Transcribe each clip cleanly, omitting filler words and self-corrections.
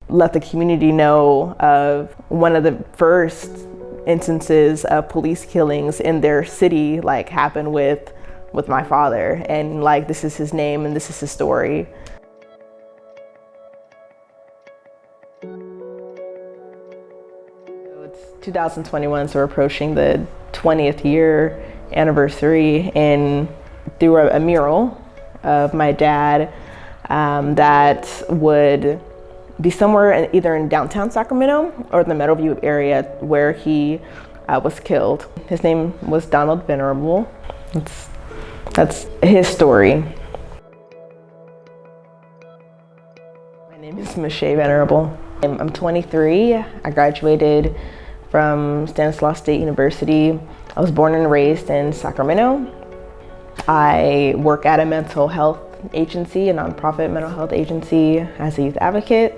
let the community know of one of the first instances of police killings in their city, like happened with my father, and like this is his name and this is his story. It's 2021, so we're approaching the 20th year anniversary, and through a mural of my dad that would be somewhere either in downtown Sacramento or the Meadowview area where he was killed. His name was Donald Venerable. That's his story. My name is Michelle Venerable. I'm 23. I graduated from Stanislaus State University. I was born and raised in Sacramento. I work at a mental health agency, a nonprofit mental health agency, as a youth advocate.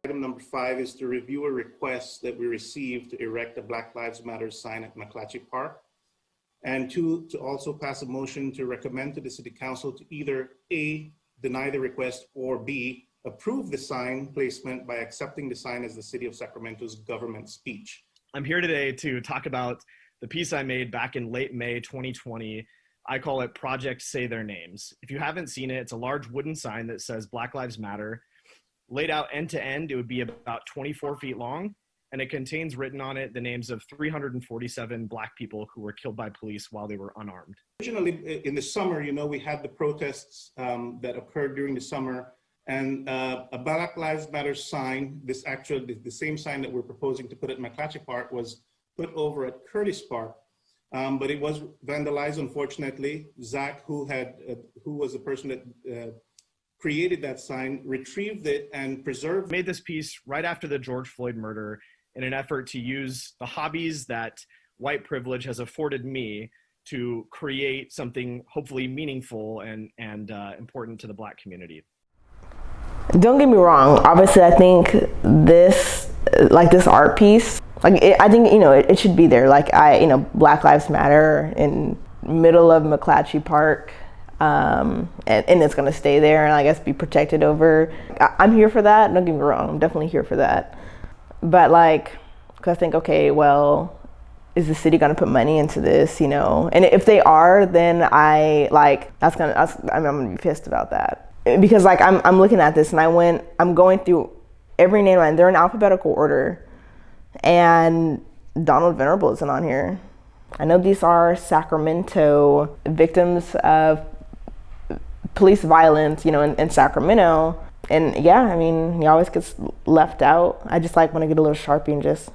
Item number 5 is to review a request that we received to erect a Black Lives Matter sign at McClatchy Park. And 2, to also pass a motion to recommend to the City Council to either A, deny the request, or B, approve the sign placement by accepting the sign as the City of Sacramento's government speech. I'm here today to talk about the piece I made back in late May 2020. I call it Project Say Their Names. If you haven't seen it, it's a large wooden sign that says Black Lives Matter. Laid out end to end, it would be about 24 feet long, and it contains written on it the names of 347 Black people who were killed by police while they were unarmed. Originally, in the summer, we had the protests that occurred during the summer, and a Black Lives Matter sign, the same sign that we're proposing to put at McClatchy Park, was put over at Curtis Park, but it was vandalized, unfortunately. Zach, who was the person that created that sign, retrieved it and preserved it. Made this piece right after the George Floyd murder in an effort to use the hobbies that white privilege has afforded me to create something hopefully meaningful and important to the Black community. Don't get me wrong, obviously I think this art piece, I think it should be there. Black Lives Matter in middle of McClatchy Park. And it's gonna stay there and I guess be protected over. I'm here for that, don't get me wrong, I'm definitely here for that. But cause I think, okay, well, is the city gonna put money into this, And if they are, then I'm gonna be pissed about that. Because I'm looking at this and I'm going through every name line, they're in alphabetical order. And Donald Venerable isn't on here. I know these are Sacramento victims of police violence, in Sacramento. And yeah, he always gets left out. I just want to get a little Sharpie and just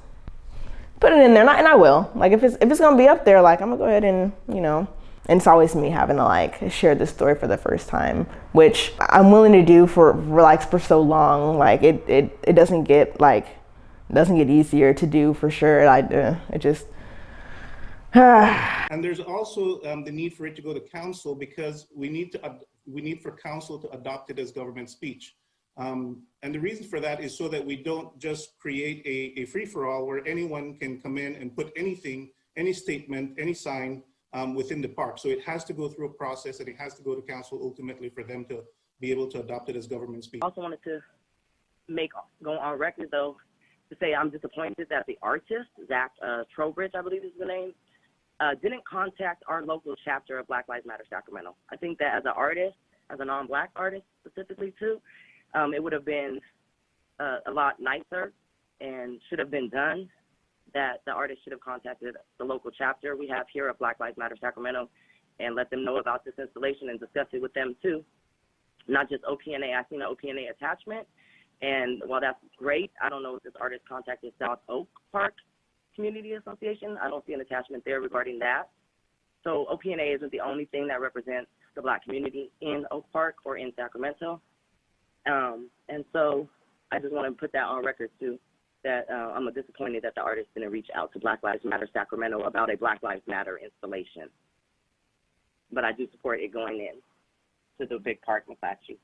put it in there. And I will. If it's going to be up there, I'm going to go ahead and, and it's always me having to share this story for the first time, which I'm willing to do for so long. It doesn't get easier to do for sure. It just, and there's also the need for it to go to council because we need for council to adopt it as government speech. And the reason for that is so that we don't just create a free-for-all where anyone can come in and put anything, any statement, any sign within the park. So it has to go through a process and it has to go to council ultimately for them to be able to adopt it as government speech. I also wanted to go on record though, to say I'm disappointed that the artist, Zach Trowbridge, I believe is the name, didn't contact our local chapter of Black Lives Matter Sacramento. I think that as an artist, as a non-Black artist specifically too, it would have been a lot nicer and should have been done that the artist should have contacted the local chapter we have here at Black Lives Matter Sacramento and let them know about this installation and discuss it with them too. Not just OPNA. I've seen the OPNA attachment, and while that's great, I don't know if this artist contacted South Oak Park Community Association. I don't see an attachment there regarding that. So OPNA isn't the only thing that represents the Black community in Oak Park or in Sacramento. And so I just want to put that on record too, that I'm disappointed that the artist didn't reach out to Black Lives Matter Sacramento about a Black Lives Matter installation. But I do support it going in to the big park, McClatchy.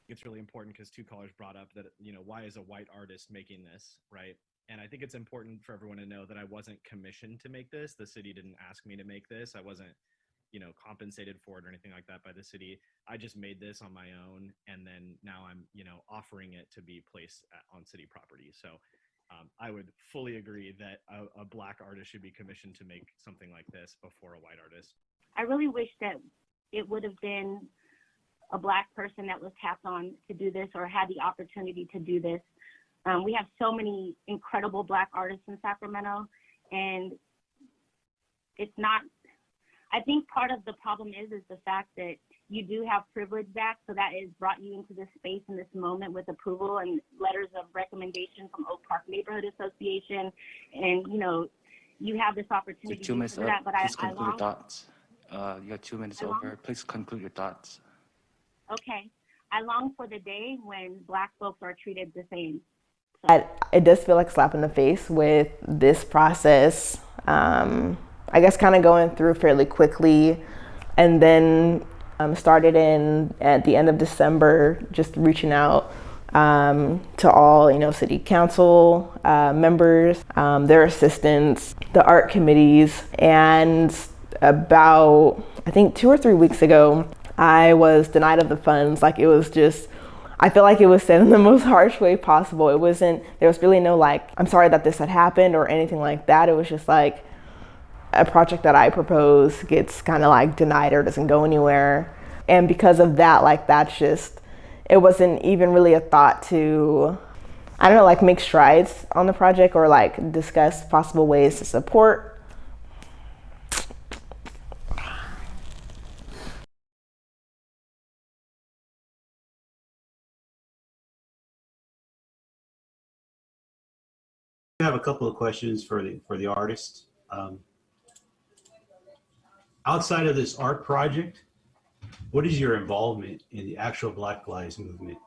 It's really important because two callers brought up that, why is a white artist making this, right? And I think it's important for everyone to know that I wasn't commissioned to make this. The city didn't ask me to make this. I wasn't compensated for it or anything like that by the city. I just made this on my own, and then now I'm offering it to be placed on city property. So I would fully agree that a Black artist should be commissioned to make something like this before a white artist. I really wish that it would have been a Black person that was tapped on to do this or had the opportunity to do this. We have so many incredible Black artists in Sacramento, and it's not, I think part of the problem is the fact that you do have privilege, Zach, so that has brought you into this space in this moment with approval and letters of recommendation from Oak Park Neighborhood Association, and you have this opportunity to do that. But please conclude your thoughts. You have 2 minutes over. Please conclude your thoughts. Okay, I long for the day when Black folks are treated the same. It does feel like a slap in the face with this process, I guess kind of going through fairly quickly, and then started at the end of December, just reaching out to all, city council members, their assistants, the art committees, and about, I think 2 or 3 weeks ago, I was denied of the funds. Like, it was just, I feel like it was said in the most harsh way possible. There was really no I'm sorry that this had happened or anything like that. It was just like a project that I propose gets kind of denied or doesn't go anywhere. And because of that, that's just, it wasn't even really a thought to, I don't know, make strides on the project or discuss possible ways to support. I have a couple of questions for the artist. Outside of this art project, what is your involvement in the actual Black Lives Movement?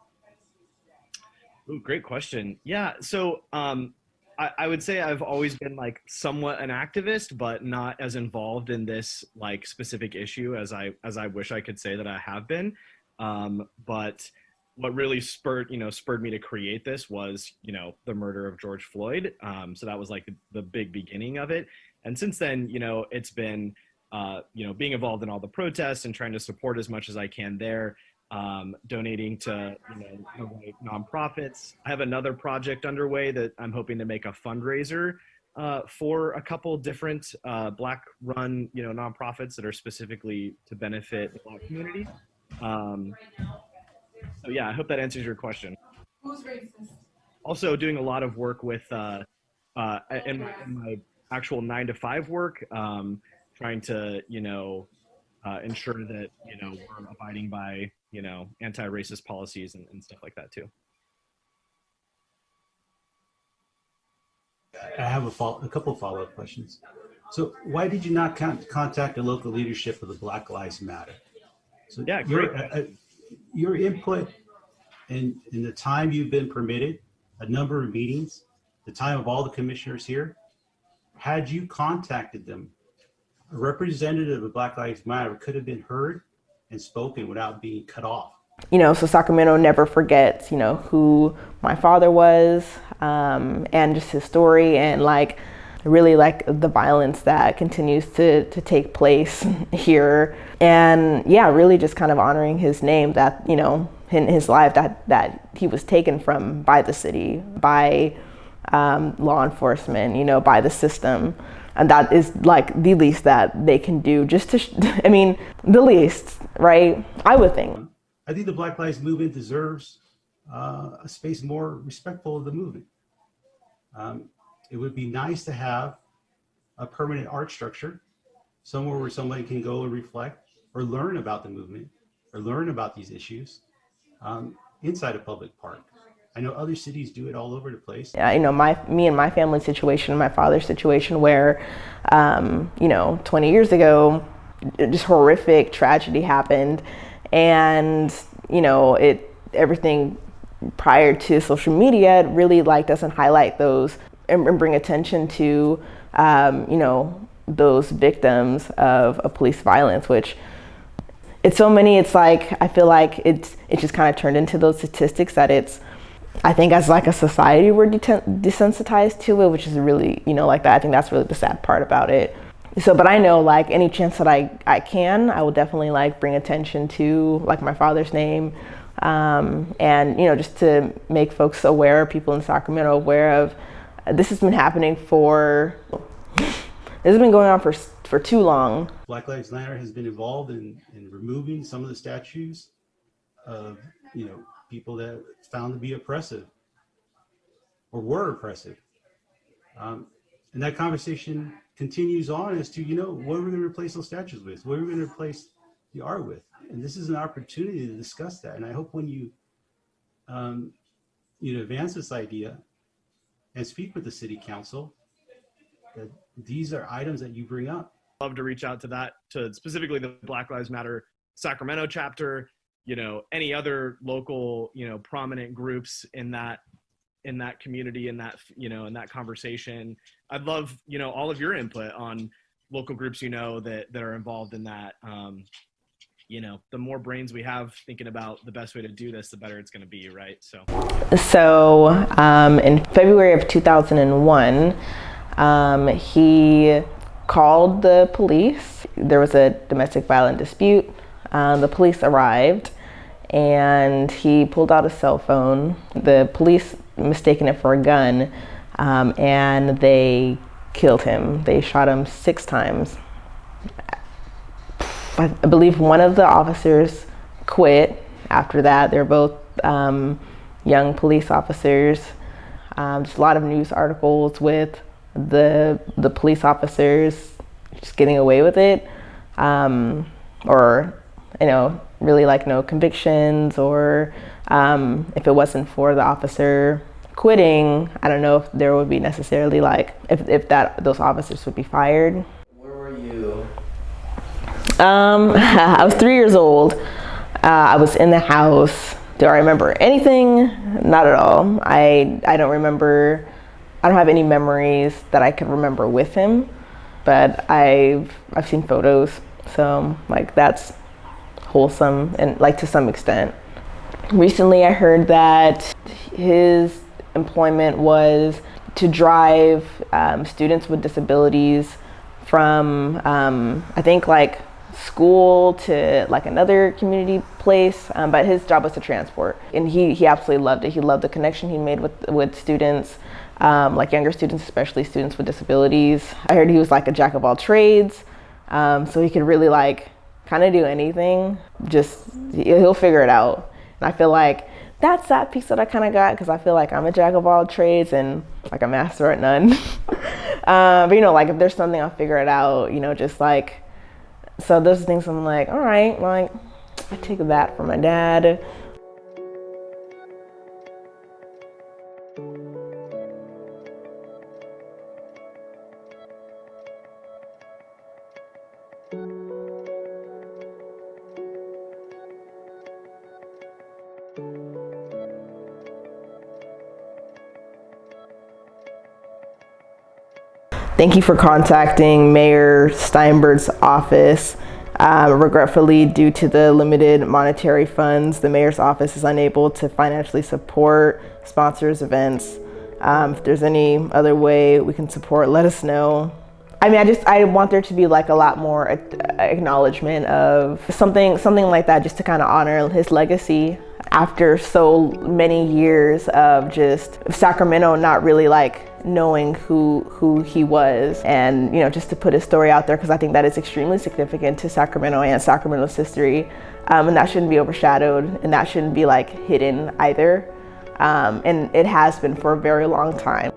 Ooh, great question. Yeah, so I would say I've always been somewhat an activist, but not as involved in this specific issue as I wish I could say that I have been. But what really spurred me to create this was, the murder of George Floyd. So that was the big beginning of it. And since then, it's been, being involved in all the protests and trying to support as much as I can there, donating to, nonprofits. I have another project underway that I'm hoping to make a fundraiser for a couple different Black run, nonprofits that are specifically to benefit the Black community. So yeah, I hope that answers your question. Who's racist? Also doing a lot of work with, in my actual 9-to-5 work, trying to, ensure that, we're abiding by, anti-racist policies and stuff like that too. I have a couple of follow-up questions. So why did you not contact the local leadership of the Black Lives Matter? So yeah, great. Your input in the time you've been permitted, a number of meetings, the time of all the commissioners here, had you contacted them, a representative of Black Lives Matter could have been heard and spoken without being cut off. So Sacramento never forgets, who my father was, and just his story, and really the violence that continues to take place here. And yeah, really just kind of honoring his name, that, in his life that he was taken from by the city, by law enforcement, by the system. And that is the least that they can do, just to, the least, right? I would think. I think the Black Lives Movement deserves a space more respectful of the movement. It would be nice to have a permanent art structure, somewhere where somebody can go and reflect or learn about the movement or learn about these issues inside a public park. I know other cities do it all over the place. Yeah, me and my family situation, my father's situation, where, 20 years ago, just horrific tragedy happened, and everything prior to social media really doesn't highlight those and bring attention to those victims of police violence, which it's so many. It's I feel like it's just kind of turned into those statistics that I think as a society we're desensitized to it, which is really that. I think that's really the sad part about it. So, but I know like any chance that I can, I will definitely like bring attention to like my father's name. And, you know, just to make folks aware, people in Sacramento aware of, this has been happening this has been going on for too long. Black Lives Matter has been involved in removing some of the statues of, you know, people that found to be oppressive or were oppressive. And that conversation continues on as to, you know, what are we going to replace those statues with? What are we going to replace the art with? And this is an opportunity to discuss that. And I hope when you, you know, advance this idea and speak with the city council, that these are items that you bring up. Love to reach out to specifically the Black Lives Matter Sacramento chapter, you know, any other local, you know, prominent groups in that community, in that, you know, in that conversation. I'd love, you know, all of your input on local groups, you know, that are involved in that. You know, the more brains we have thinking about the best way to do this, the better it's going to be, right? So in February of 2001, he called the police. There was a domestic violence dispute. The police arrived and he pulled out a cell phone. The police mistaken it for a gun, and they killed him. They shot him 6 times. I believe one of the officers quit after that. They're both young police officers. Just a lot of news articles with the police officers just getting away with it, or, you know, really like no convictions, or if it wasn't for the officer quitting, I don't know if there would be necessarily like if those officers would be fired. Where were you? I was 3 years old. I was in the house. Do I remember anything? Not at all. I don't remember. I don't have any memories that I could remember with him, but I've seen photos, so like that's wholesome and like to some extent. Recently I heard that his employment was to drive students with disabilities from I think like school to like another community place, but his job was to transport, and he absolutely loved it. He loved the connection he made with students, like younger students, especially students with disabilities. I heard he was like a jack of all trades, so he could really like kind of do anything. Just he'll figure it out, and I feel like that's that piece that I kind of got, because I feel like I'm a jack of all trades and like a master at none. But you know, like if there's something, I'll figure it out, you know, just like. So those are things I'm like, all right, like I take that from my dad. Thank you for contacting Mayor Steinberg's office. Regretfully, due to the limited monetary funds, the mayor's office is unable to financially support sponsors events. If there's any other way we can support, let us know. I mean, I want there to be like a lot more acknowledgement of something like that, just to kind of honor his legacy after so many years of just Sacramento not really like knowing who he was, and you know, just to put his story out there, because I think that is extremely significant to Sacramento and Sacramento's history, and that shouldn't be overshadowed, and that shouldn't be like hidden either, and it has been for a very long time.